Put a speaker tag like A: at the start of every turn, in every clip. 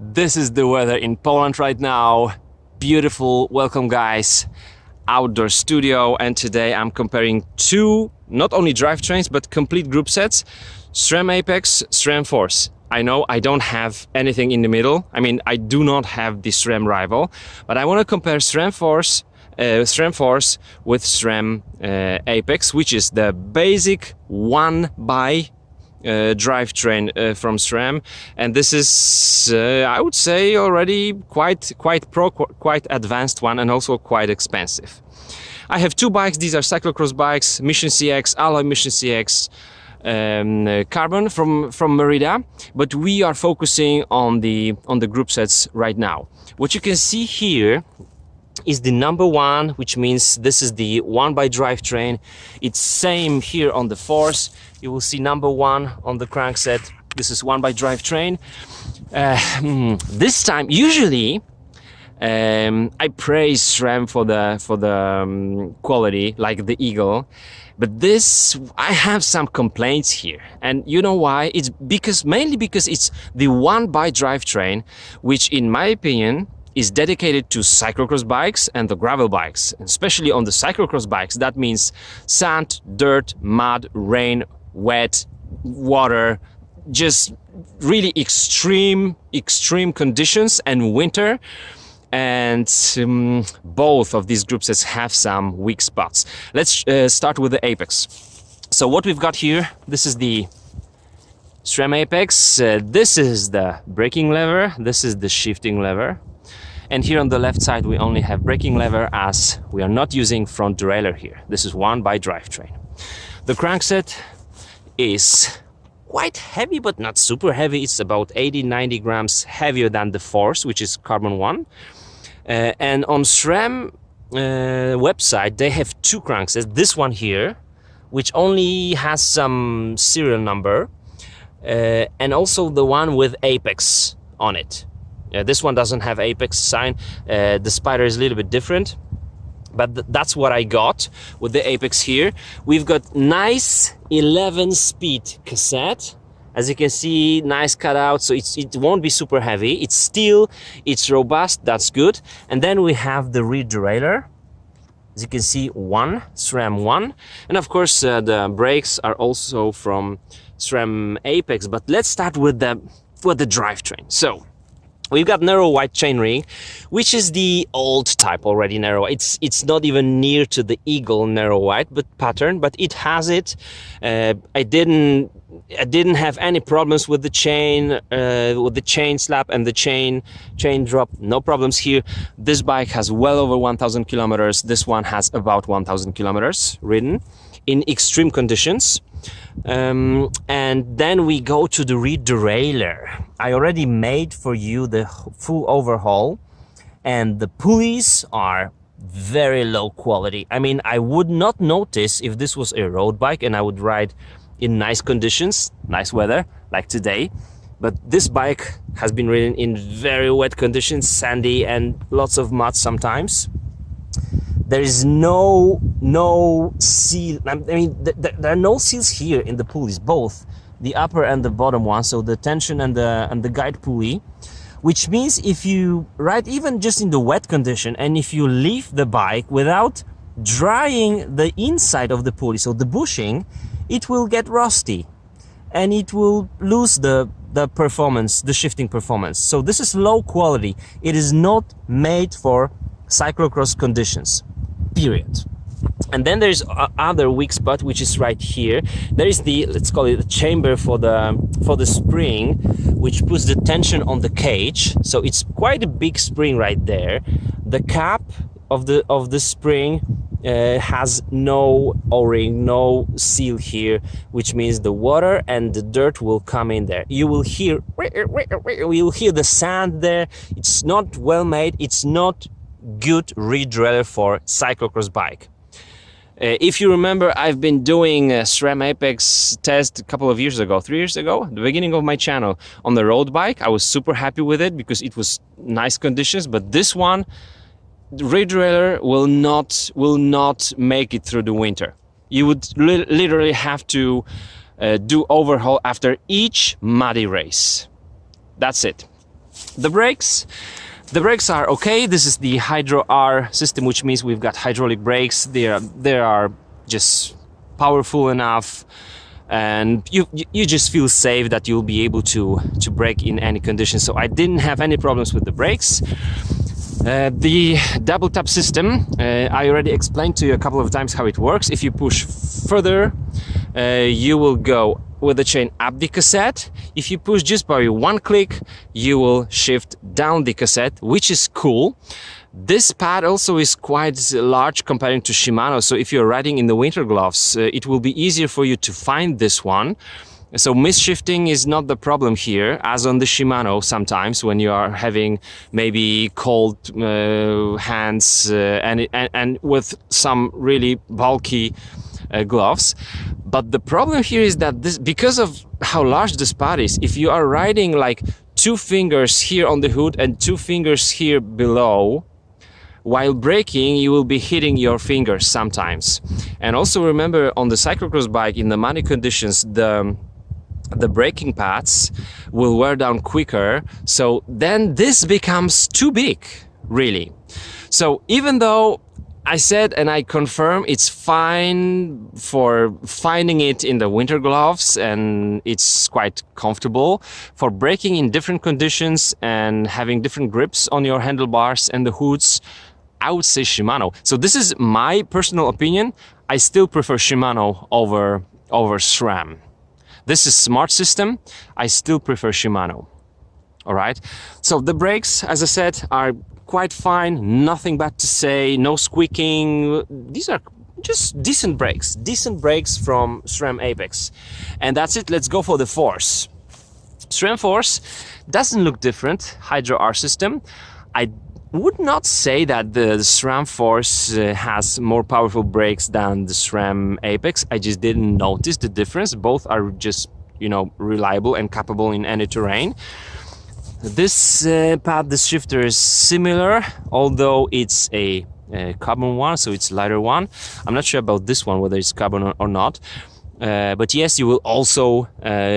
A: This is the weather in Poland right now. Beautiful. Welcome, guys. Outdoor studio, and today I'm comparing two not only drivetrains but complete group sets: SRAM Apex, SRAM Force. I know I don't have anything in the middle. I mean, I do not have the SRAM rival, but I want to compare SRAM Force with SRAM Apex, which is the basic one-by drivetrain from SRAM, and this is I would say already quite advanced one, and also quite expensive. I have two bikes. These are cyclocross bikes, Mission CX, Alloy Mission CX, carbon from Merida, but we are focusing on the group sets right now. What you can see here is the number one, which means this is the one by drivetrain. It's same here on the Force. You will see number one on the crankset. This is one by drivetrain. This time, usually, I praise SRAM for the quality, like the Eagle, but this I have some complaints here, and you know why? It's mainly because it's the one by drivetrain, which, in my opinion, is dedicated to cyclocross bikes and the gravel bikes. Especially on the cyclocross bikes, that means sand, dirt, mud, rain, wet, water, just really extreme conditions, and winter. And both of these group sets have some weak spots. Let's start with the Apex. So what we've got here, this is the SRAM Apex. This is the braking lever, this is the shifting lever. And here on the left side, we only have braking lever, as we are not using front derailleur here. This is one by drivetrain. The crankset is quite heavy, but not super heavy. It's about 80-90 grams heavier than the Force, which is carbon one. And on SRAM website, they have two cranksets. This one here, which only has some serial number, and also the one with Apex on it. This one doesn't have Apex sign. The Spider is a little bit different, but that's what I got with the Apex here. We've got nice 11-speed cassette. As you can see, nice cutout, so it won't be super heavy. It's robust, that's good. And then we have the rear derailleur. As you can see, SRAM 1. And of course, the brakes are also from SRAM Apex. But let's start with the drivetrain. So we've got narrow white chainring, which is the old type already narrow. It's not even near to the Eagle narrow white pattern, but it has it. I didn't have any problems with the chain slap and the chain drop. No problems here. This bike has well over 1,000 kilometers. This one has about 1,000 kilometers ridden in extreme conditions. And then we go to the rear derailleur. I already made for you the full overhaul, and the pulleys are very low quality. I mean, I would not notice if this was a road bike and I would ride in nice conditions, nice weather, like today. But this bike has been ridden in very wet conditions, sandy, and lots of mud sometimes. There is no seal. I mean, there are no seals here in the pulleys, both the upper and the bottom one. So the tension and the guide pulley, which means if you ride even just in the wet condition, and if you leave the bike without drying the inside of the pulley, so the bushing, it will get rusty, and it will lose the performance, the shifting performance. So this is low quality. It is not made for cyclocross conditions, period. And then there's other weak spot, which is right here. There is the, let's call it the chamber for the spring, which puts the tension on the cage. So it's quite a big spring right there. The cap of the spring has no O-ring, no seal here, which means the water and the dirt will come in there. You will hear the sand there. It's not well made. It's not good rear derailleur for cyclocross bike. If you remember, I've been doing a SRAM Apex test a couple of years ago, 3 years ago, at the beginning of my channel, on the road bike. I was super happy with it because it was nice conditions, but this one, the rear derailleur will not make it through the winter. You would literally have to do overhaul after each muddy race. That's it. The brakes. The brakes are okay. This is the Hydro R system, which means we've got hydraulic brakes. They are just powerful enough, and you just feel safe that you'll be able to brake in any condition. So I didn't have any problems with the brakes. The double tap system, I already explained to you a couple of times how it works. If you push further, you will go with the chain up the cassette. If you push just by one click, you will shift down the cassette, which is cool. This pad also is quite large comparing to Shimano, so if you're riding in the winter gloves, it will be easier for you to find this one. So misshifting is not the problem here, as on the Shimano sometimes when you are having maybe cold hands and with some really bulky gloves. But the problem here is that this, because of how large this pad is, if you are riding like 2 fingers here on the hood and 2 fingers here below, while braking, you will be hitting your fingers sometimes. And also remember, on the cyclocross bike, in the muddy conditions, the braking pads will wear down quicker. So then this becomes too big, really. So even though I said and I confirm it's fine for finding it in the winter gloves and it's quite comfortable, for braking in different conditions and having different grips on your handlebars and the hoods, I would say Shimano. So this is my personal opinion. I still prefer Shimano over SRAM. This is smart system. I still prefer Shimano. All right. So the brakes, as I said, are quite fine. Nothing bad to say. No squeaking. These are just decent brakes from SRAM Apex. And that's it. Let's go for the Force. SRAM Force doesn't look different. Hydro R system. I would not say that the SRAM Force has more powerful brakes than the SRAM Apex. I just didn't notice the difference. Both are just, you know, reliable and capable in any terrain. This pad, this shifter is similar, although it's a carbon one, so it's lighter one. I'm not sure about this one, whether it's carbon or not. But yes, you will also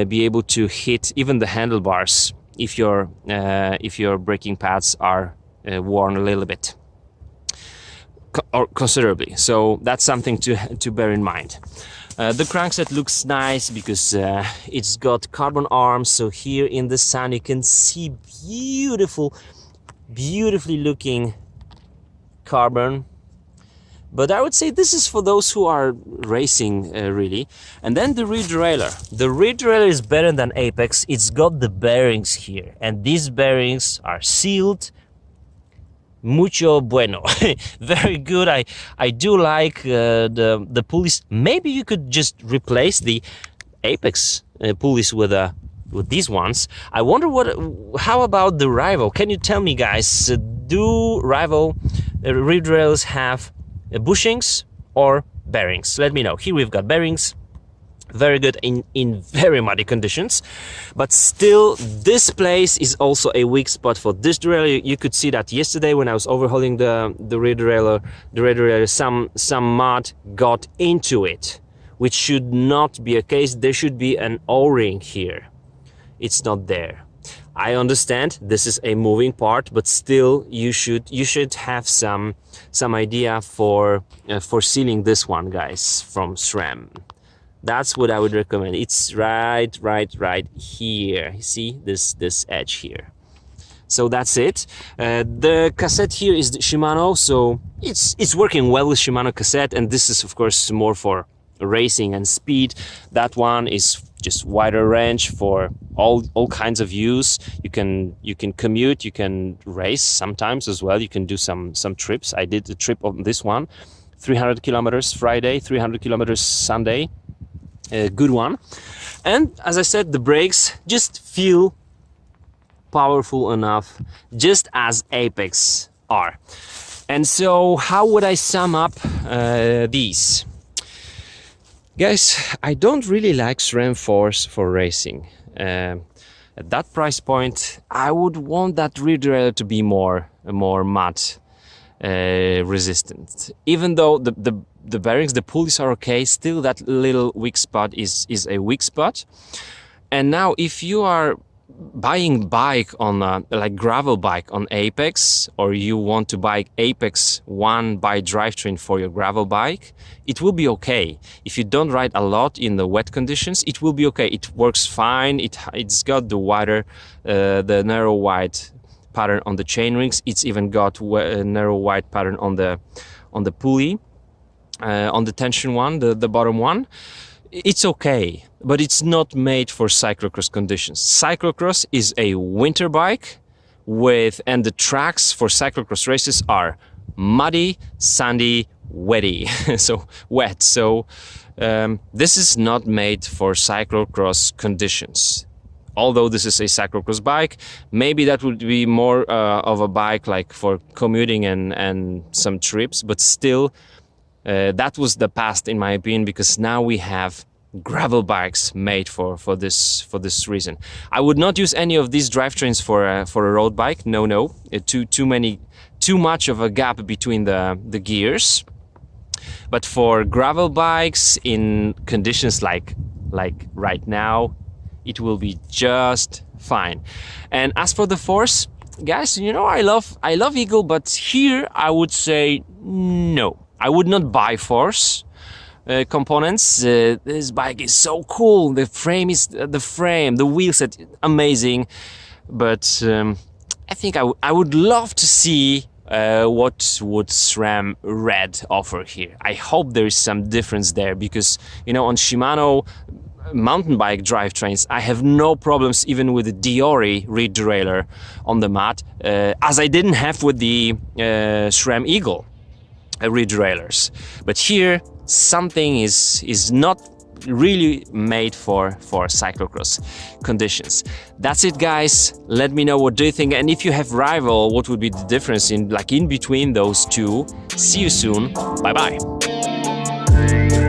A: be able to hit even the handlebars if your braking pads are worn a little bit or considerably. So that's something to bear in mind. The crankset looks nice because it's got carbon arms, so here in the sun you can see beautifully looking carbon. But I would say this is for those who are racing really. And then the rear derailleur. The rear derailleur is better than Apex. It's got the bearings here, and these bearings are sealed. Mucho bueno. Very good. I do like the pulleys. Maybe you could just replace the Apex pulleys with these ones. I wonder how about the Rival? Can you tell me, guys, do Rival rear derailleurs have bushings or bearings? Let me know. Here we've got bearings. Very good in very muddy conditions, but still this place is also a weak spot for this derailleur. You could see that yesterday when I was overhauling the rear derailleur, some mud got into it, which should not be a case. There should be an O-ring here. It's not there. I understand this is a moving part, but still you should have some idea for sealing this one, guys, from SRAM. That's what I would recommend. It's right here. You see this edge here. So that's it. The cassette here is the Shimano, so it's working well with Shimano cassette, and this is of course more for racing and speed. That one is just wider range for all kinds of use. You can commute, you can race sometimes as well. You can do some trips. I did a trip on this one, 300 kilometers Friday, 300 kilometers Sunday. A good one. And as I said, the brakes just feel powerful enough, just as Apex are. And so how would I sum up these? Guys, I don't really like SRAM Force for racing. At that price point, I would want that rear derailleur to be more mud resistant. Even though the bearings, the pulleys are okay, still that little weak spot is a weak spot. And now if you are buying bike on like gravel bike on Apex, or you want to buy Apex 1 by drivetrain for your gravel bike, it will be okay. If you don't ride a lot in the wet conditions, it will be okay. It works fine. It's got the wider, the narrow wide pattern on the chain rings. It's even got a narrow wide pattern on the pulley, on the tension one, the bottom one. It's okay, but it's not made for cyclocross conditions. Cyclocross is a winter bike and the tracks for cyclocross races are muddy, sandy, wetty, so wet. So this is not made for cyclocross conditions. Although this is a cyclocross bike, maybe that would be more of a bike like for commuting and some trips, but still, that was the past in my opinion, because now we have gravel bikes made for this reason. I would not use any of these drivetrains for a road bike. No, too much of a gap between the gears. But for gravel bikes in conditions like right now, it will be just fine. And as for the Force, guys, you know, I love Eagle, but here I would say no. I would not buy Force components. This bike is so cool. The frame, the wheel set, amazing. But I think I would love to see what would SRAM Red offer here. I hope there is some difference there, because, you know, on Shimano mountain bike drivetrains, I have no problems even with the Diori rear derailleur on the mat, as I didn't have with the SRAM Eagle rear derailleurs. But here, something is not really made for cyclocross conditions. That's it, guys. Let me know what do you think, and if you have rival, what would be the difference in between those two. See you soon. Bye bye.